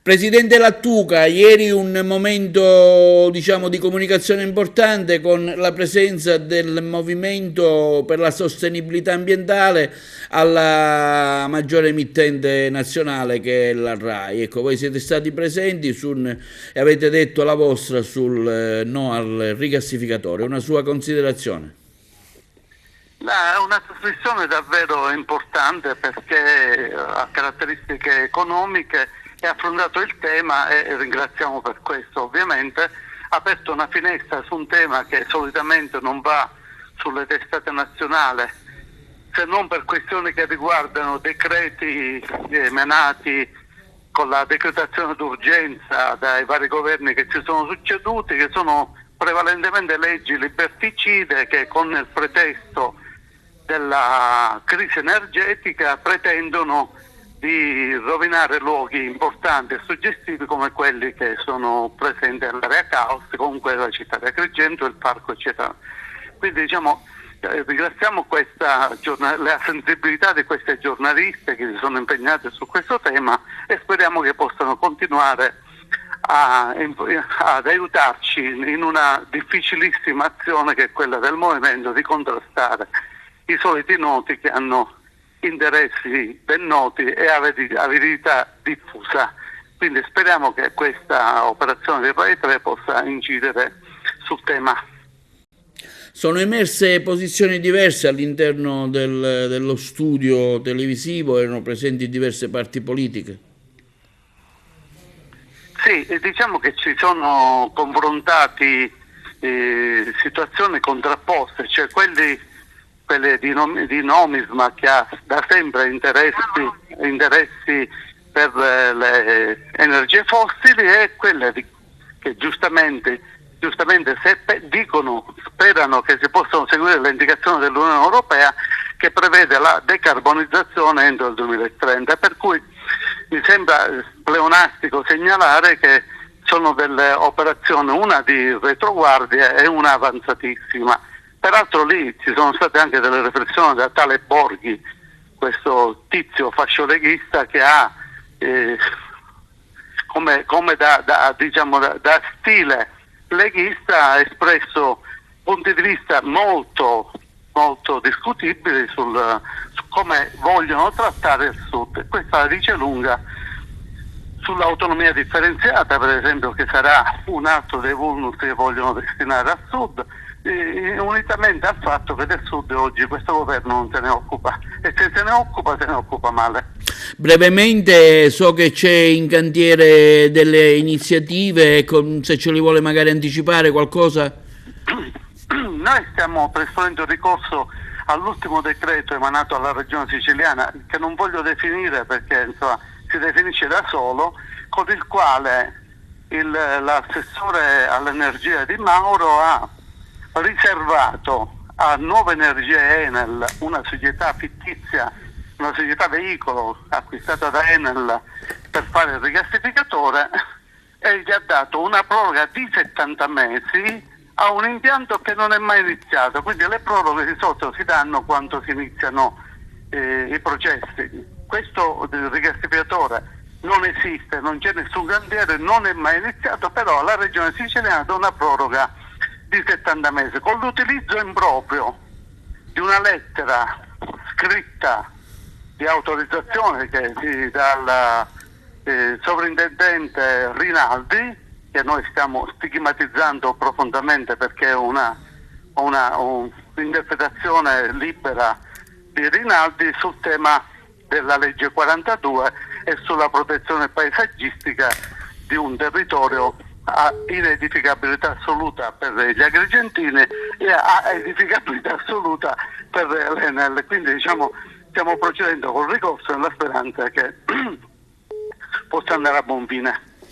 Presidente Lattuca, ieri un momento diciamo di comunicazione importante con la presenza del Movimento per la Sostenibilità Ambientale alla maggiore emittente nazionale che è la RAI. Ecco, voi siete stati presenti e avete detto la vostra sul no al rigassificatore, una sua considerazione. È una trasmissione davvero importante perché ha caratteristiche economiche e ha affrontato il tema e ringraziamo per questo. Ovviamente ha aperto una finestra su un tema che solitamente non va sulle testate nazionali, se non per questioni che riguardano decreti emanati con la decretazione d'urgenza dai vari governi che si sono succeduti, che sono prevalentemente leggi liberticide che con il pretesto della crisi energetica pretendono di rovinare luoghi importanti e suggestivi come quelli che sono presenti nell'area Caos, comunque la città di Agrigento, il parco eccetera. Quindi ringraziamo la sensibilità di queste giornaliste che si sono impegnate su questo tema e speriamo che possano continuare ad aiutarci in una difficilissima azione che è quella del movimento di contrastare i soliti noti che hanno interessi ben noti e avidità diffusa. Quindi speriamo che questa operazione di Rai 3 possa incidere sul tema. Sono emerse posizioni diverse all'interno dello studio televisivo, erano presenti diverse parti politiche. Sì, diciamo che ci sono confrontati situazioni contrapposte, cioè quelle di Nomisma che ha da sempre interessi per le energie fossili e quelle che giustamente sperano che si possano seguire le indicazioni dell'Unione Europea che prevede la decarbonizzazione entro il 2030, per cui mi sembra pleonastico segnalare che sono delle operazioni, una di retroguardia e una avanzatissima. Peraltro lì ci sono state anche delle riflessioni da tale Borghi, questo tizio fascioleghista che ha come da stile leghista ha espresso punti di vista molto discutibili su come vogliono trattare il Sud. Questa la dice lunga sull'autonomia differenziata, per esempio, che sarà un altro dei vulnus che vogliono destinare al Sud, unitamente al fatto che del Sud oggi questo governo non se ne occupa e se ne occupa male. Brevemente, so che c'è in cantiere delle iniziative, se ce li vuole magari anticipare qualcosa. Noi stiamo predisponendo ricorso all'ultimo decreto emanato alla regione siciliana, che non voglio definire perché insomma si definisce da solo, con il quale l'assessore all'energia Di Mauro ha riservato a Nuova Energia Enel, una società fittizia, una società veicolo acquistata da Enel per fare il rigassificatore, e gli ha dato una proroga di 70 mesi a un impianto che non è mai iniziato. Quindi le proroghe di solito si danno quando si iniziano i processi. Questo rigassificatore non esiste, non c'è nessun cantiere, non è mai iniziato, però la regione siciliana dà una proroga di 70 mesi con l'utilizzo improprio di una lettera scritta di autorizzazione che dal sovrintendente Rinaldi, che noi stiamo stigmatizzando profondamente perché è un'interpretazione libera di Rinaldi sul tema della legge 42 e sulla protezione paesaggistica di un territorio a inedificabilità assoluta per gli agrigentini e a edificabilità assoluta per l'Enel. Quindi stiamo procedendo col ricorso nella speranza che possa andare a buon fine.